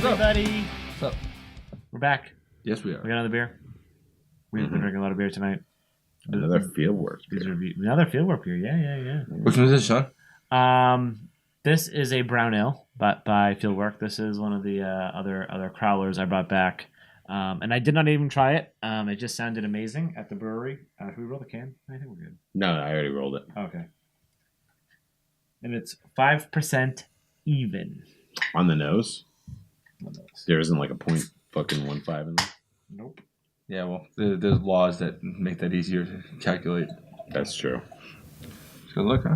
everybody. What's up? We're back. Yes, we are. We got another beer. We've been drinking a lot of beer tonight. Another Fieldwork beer. Another Fieldwork beer. Yeah. Which one is this, Sean? This is a brown ale, but by Fieldwork. This is one of the other growlers I brought back, and I did not even try it. It just sounded amazing at the brewery. Should we roll the can? I think we're good. No, I already rolled it. Okay. And it's 5% even. On the nose? There isn't like a .15 in there? Nope. Yeah, well, there's laws that make that easier to calculate. That's true. Good look, huh?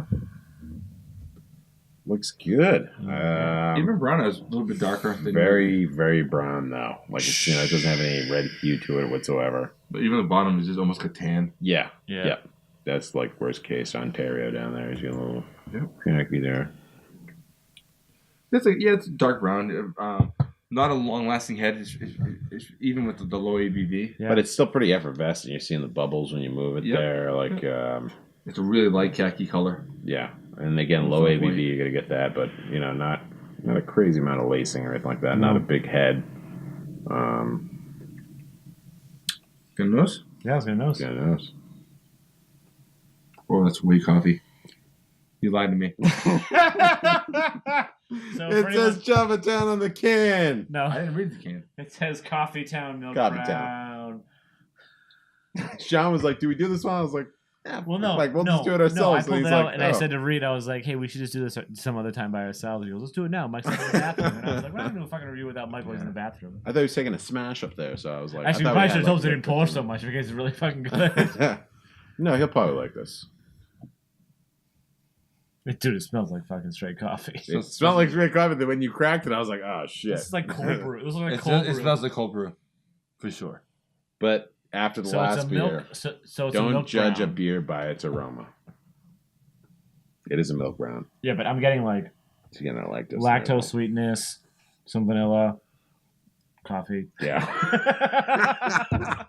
Looks good. Even brown is a little bit darker. Very, very brown though. Like it's, it doesn't have any red hue to it whatsoever. But even the bottom is just almost like a tan. Yeah. That's like worst case Ontario down there. He's getting a little cranky there. It's dark brown. Not a long-lasting head. It's even with the low ABV. Yeah. But it's still pretty effervescent. You're seeing the bubbles when you move it there. Like it's a really light khaki color. Yeah. And again, low ABV, you're going to get that. But, not a crazy amount of lacing or anything like that. No. Not a big head. Good nose? Yeah, it's good nose. Good nose. Oh, that's way coffee. You lied to me. So it says Java Town on the can. No, I didn't read the can. It says Coffee Town Milk Coffee Brown. Sean was like, "Do we do this one?" I was like, "Yeah, well, no, we'll just do it ourselves." I pulled it out and I said to Reid, I was like, "Hey, we should just do this some other time by ourselves." He goes, "Let's do it now." Mike's in the bathroom, and I was like, "We're not doing a fucking review without Mike was in the bathroom." I thought he was taking a smash up there, so I was like, "Actually, we probably should have told him to didn't polish so much because it's really fucking good." No, he'll probably like this. Dude, it smells like fucking straight coffee. It smelled like straight coffee. Then when you cracked it, I was like, "Oh shit!" This is like cold brew. It smells like cold brew, for sure. But after the last beer, don't judge a beer by its aroma. It is a milk brown. Yeah, but I'm getting like lactose sweetness, some vanilla, coffee. Yeah.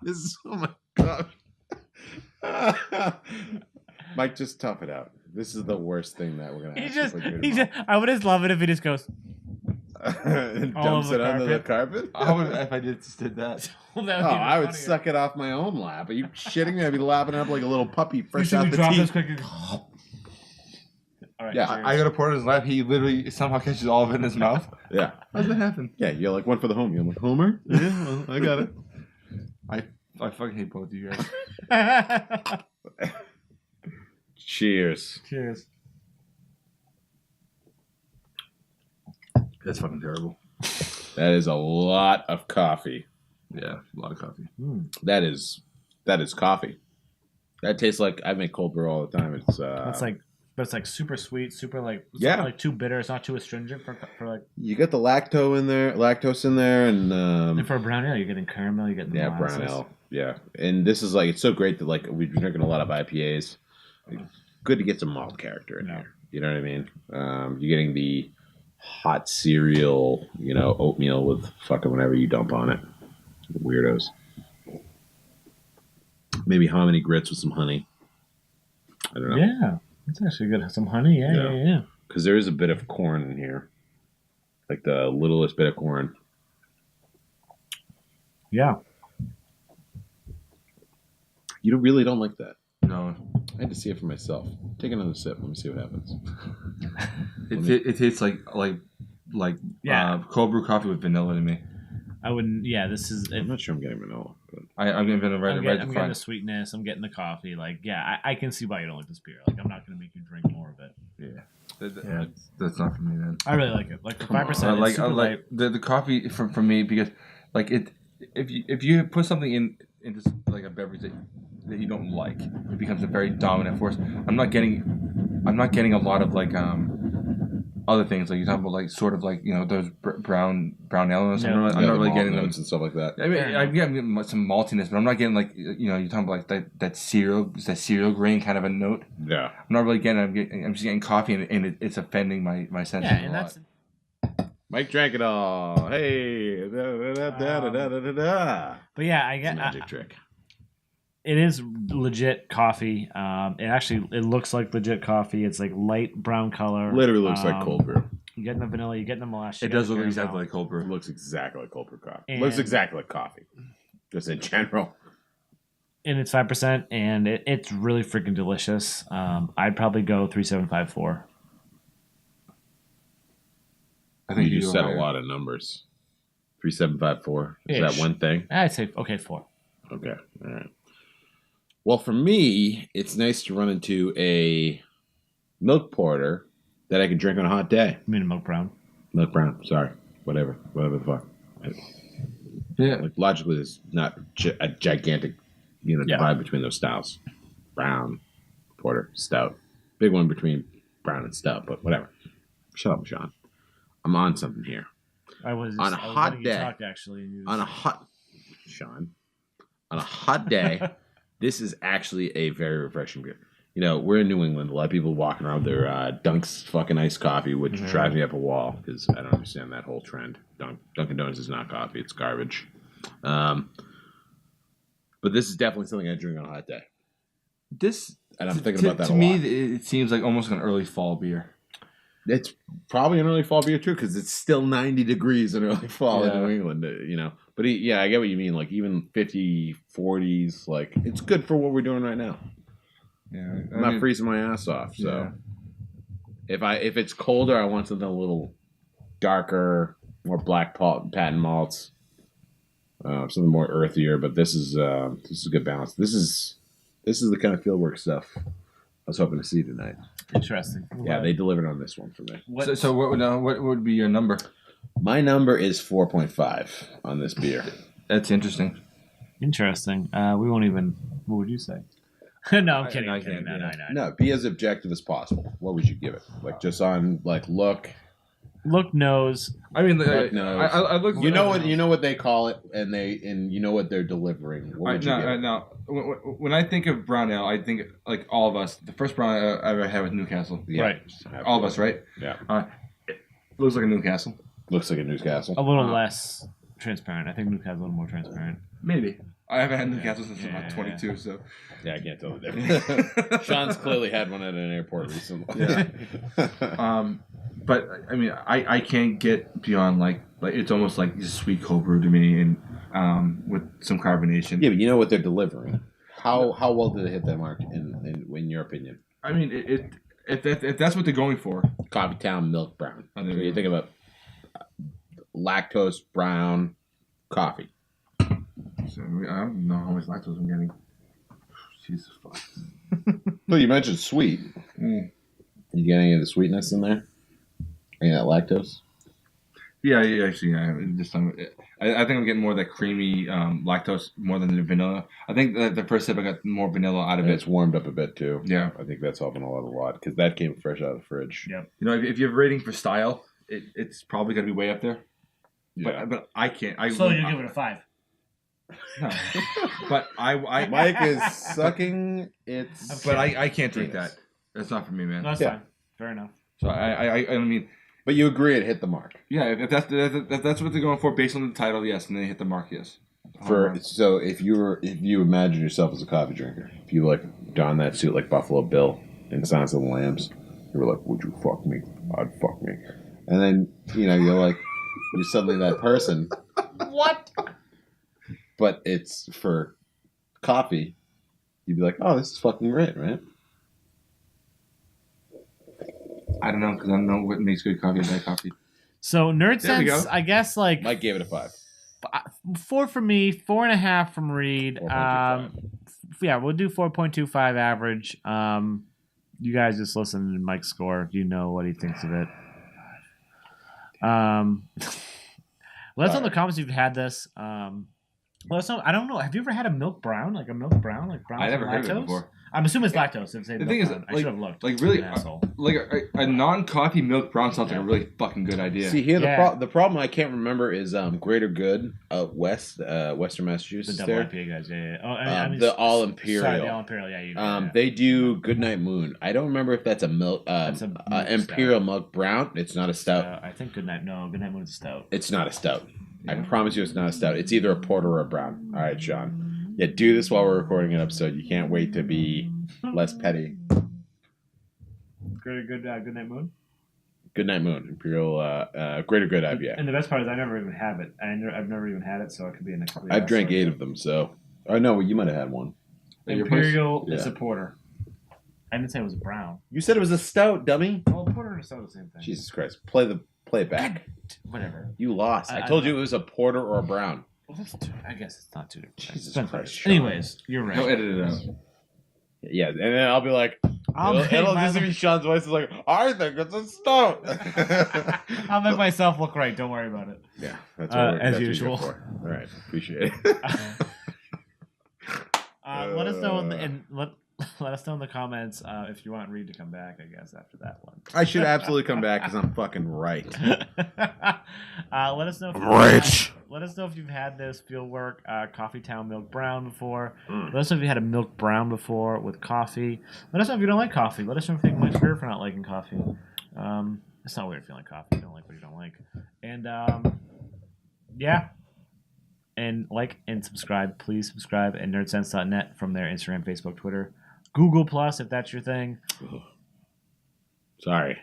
This is oh my god. Mike, just tough it out. This is the worst thing that we're gonna. I would just love it if he just goes and dumps it under the carpet. I would if I just did that. I would suck it off my own lap. Are you shitting me? I'd be lapping it up like a little puppy fresh out the teeth. All right, yeah, I gotta pour it in his lap. He literally somehow catches all of it in his mouth. Yeah. How does that happen? Yeah, you're like one for the homie. I'm like, Homer? Yeah, well, I got it. I fucking hate both of you guys. Cheers. Cheers. That's fucking terrible. That is a lot of coffee. Yeah, a lot of coffee. That is coffee. That tastes like I make cold brew all the time. It's like super sweet, super like like too bitter. It's not too astringent for like. You get the lactose in there, and for a brown ale, you're getting caramel. You're getting molasses. Brown ale. Yeah, and this is like it's so great that like we've been drinking a lot of IPAs. Good to get some malt character in here. You know what I mean? You're getting the hot cereal, oatmeal with fucking whatever you dump on it. Weirdos. Maybe hominy grits with some honey. I don't know. Yeah, it's actually good. Some honey, yeah. Because there is a bit of corn in here, like the littlest bit of corn. Yeah. You really don't like that? No. I had to see it for myself. Take another sip. Let me see what happens. It tastes like cold brew coffee with vanilla to me. I wouldn't. Yeah, this is. I'm not sure I'm getting vanilla. But I'm I'm getting the sweetness. I'm getting the coffee. Like, yeah, I can see why you don't like this beer. Like, I'm not going to make you drink more of it. Yeah. That's not for me, then. I really like it. Like, the 5%. I like the coffee for me because, like, if you put something into like a beverage that you don't like, it becomes a very dominant force. I'm not getting a lot of like other things like you're talking about, like sort of like those brown ale or something. I'm not really getting those and stuff like that. I mean, I'm getting some maltiness, but I'm not getting like you're talking about like that cereal grain kind of a note. Yeah, I'm not really getting. I'm just getting coffee, and it's offending my senses a lot. Mike drank it all. Hey, but yeah, I get magic trick. It is legit coffee. It looks like legit coffee. It's like light brown color. Literally looks like cold brew. You get the vanilla, you get the molasses. It does look exactly like cold brew. It looks exactly like cold brew coffee. And- Looks exactly like coffee, just in general. And it's 5%, and it's really freaking delicious. I'd probably go 3.754. I think You you just go said higher. a lot of numbers. 3.754. Is Ish. that one thing? I'd say okay 4. Okay. All right. Well, for me, it's nice to run into a milk porter that I can drink on a hot day. I mean a milk brown. Milk brown. Sorry. Whatever the fuck. Yeah. Like logically, there's not a gigantic, divide between those styles. Brown, porter, stout. Big one between brown and stout, but whatever. Shut up, Sean. I'm on something here. I was On a I was hot letting you day. talk, actually. And you On a hot, Sean. On a hot day, this is actually a very refreshing beer. We're in New England. A lot of people walking around with their Dunk's fucking iced coffee, which drives me up a wall because I don't understand that whole trend. Dunkin' Donuts is not coffee; it's garbage. But this is definitely something I drink on a hot day. And I'm thinking about that to a me, lot. it seems like almost like an early fall beer. It's probably an early fall beer too because it's still 90 degrees in early fall in New England. But yeah, I get what you mean. Like even 50, 40s, like it's good for what we're doing right now. Yeah, I'm not freezing my ass off. So if it's colder, I want something a little darker, more black patent malts, something more earthier. But this is a good balance. This is the kind of fieldwork stuff I was hoping to see tonight. Interesting. Yeah, they delivered on this one for me. So what would be your number? My number is 4.5 on this beer. That's interesting. Interesting. We won't even. What would you say? No, I'm kidding. I I'm kidding. can't, No. No, be as objective as possible. What would you give it? Like just on look. Look, nose. I mean, Look, no. I look. You know what they call it, and you know what they're delivering. What would you give it? No. When I think of brown ale, I think like all of us. The first brown ale I ever had was Newcastle. Yeah, Right. All of us, right? Yeah. It looks like a Newcastle. Looks like a Newcastle. A little less transparent. I think Newcastle's a little more transparent. Maybe. I haven't had Newcastle since Yeah. about 22, so. Yeah, I can't tell the difference. Sean's clearly had one at an airport recently. Yeah. But I mean, I can't get beyond like it's almost like just sweet cold brew to me, and with some carbonation. Yeah, but you know what they're delivering. How well did they hit that mark in your opinion? I mean, if that's what they're going for, Coffee Town Milk Brown. I So know. you think about lactose brown coffee. so I don't know how much lactose I'm getting. Jesus fuck. Well, you mentioned sweet. Mm. You get any of the sweetness in there? Any of that lactose? Yeah, actually, yeah. This time, I think I'm getting more of that creamy lactose more than the vanilla. I think that the first sip I got more vanilla out of And it. it's warmed up a bit too. Yeah. I think that's helping a lot because that came fresh out of the fridge. Yeah. You know, if you have a rating for style, it's probably going to be way up there. Yeah. But I can't. So you give it a 5. No. But I Mike is sucking its. But I can't drink penis. that. That's not for me, man. No, that's Yeah. fine. Fair enough. So I mean, But you agree it hit the mark. yeah. If that's what they're going for based on the title, yes, and they hit the mark, yes. So if you imagine yourself as a coffee drinker, if you don that suit like Buffalo Bill in Silence of the Lambs, you were like, "Would you fuck me? I'd fuck me," and then you're suddenly that person. What? But it's for coffee. You'd be like, "Oh, this is fucking great, right?" I don't know because I don't know what makes good coffee and bad coffee. So There we Nerdsense, go. I guess Mike gave it a 5. 4 for me, 4.5 from Reid. 4.25. Yeah, we'll do 4.25 average. You guys just listen to Mike's score. You know what he thinks of it. Let us know in the comments if you've had this. Let us know. I don't know. Have you ever had a milk brown? Like a milk brown? Like brown I never with heard of it lactose? before. I'm assuming it's lactose. If The thing is, I like- should have looked. like really, I'm an asshole. like a non-coffee milk brown sounds like a really fucking good idea. See here, Yeah. the problem I can't remember is Greater Good out west, Western The Massachusetts. double there, IPA guys, yeah. Oh, I mean, the All Imperial. Sorry, the All Imperial, yeah. Yeah. They do Goodnight Moon. I don't remember if that's a milk, That's a milk Imperial milk brown. It's not a stout. I think Goodnight Moon's stout. It's not a stout. I Yeah. promise you, it's not a stout. It's either a porter or a brown. All right, Sean. Yeah, do this while we're recording an episode. You can't wait to be less petty. Good Goodnight Moon. Goodnight Moon, Imperial, Greater Good IPA. And the best part is I never even have it. I've never even had it, so it could be a complete. I've drank 8 of them, so I know you might have had one. Imperial is Yeah. a porter. I didn't say it was a brown. You said it was a stout, dummy. Well, porter and a soda, same thing. Jesus Christ! Play it back. Whatever. You lost. I told you it was a porter or a brown. Well, I guess it's not too different. Jesus It's Christ! fine. Anyways, you're right. He'll edit it out. Yeah, and then I'll be like, I'll it'll just be Sean's voice is like, I think it's a stout. I'll make myself look right. Don't worry about it. Yeah, that's as usual. All right, appreciate it. Let us know let us know in the comments if you want Reid to come back. I guess after that one. I should absolutely come back because I'm fucking right. Let us know. Let us know if you've had this Fieldwork Coffee Town Milk Brown before. Let us know if you had a Milk Brown before with coffee. Let us know if you don't like coffee. Let us know if you think Mike's weird for not liking coffee. It's not weird if you like coffee. You don't like what you don't like. And yeah. And like and subscribe. Please subscribe at nerdsense.net from their Instagram, Facebook, Twitter, Google Plus if that's your thing. Sorry.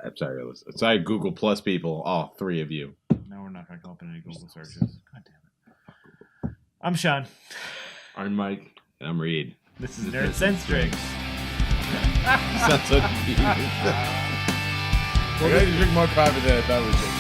I'm sorry. Sorry, Google Plus people. All 3 of you. No, we're not going to come up in any Google searches. God damn it. I'm Shaun. I'm Mike. And I'm Reid. This is Nerdsense Drinks. Sounds so deep. We're going to drink more coffee than I thought we should.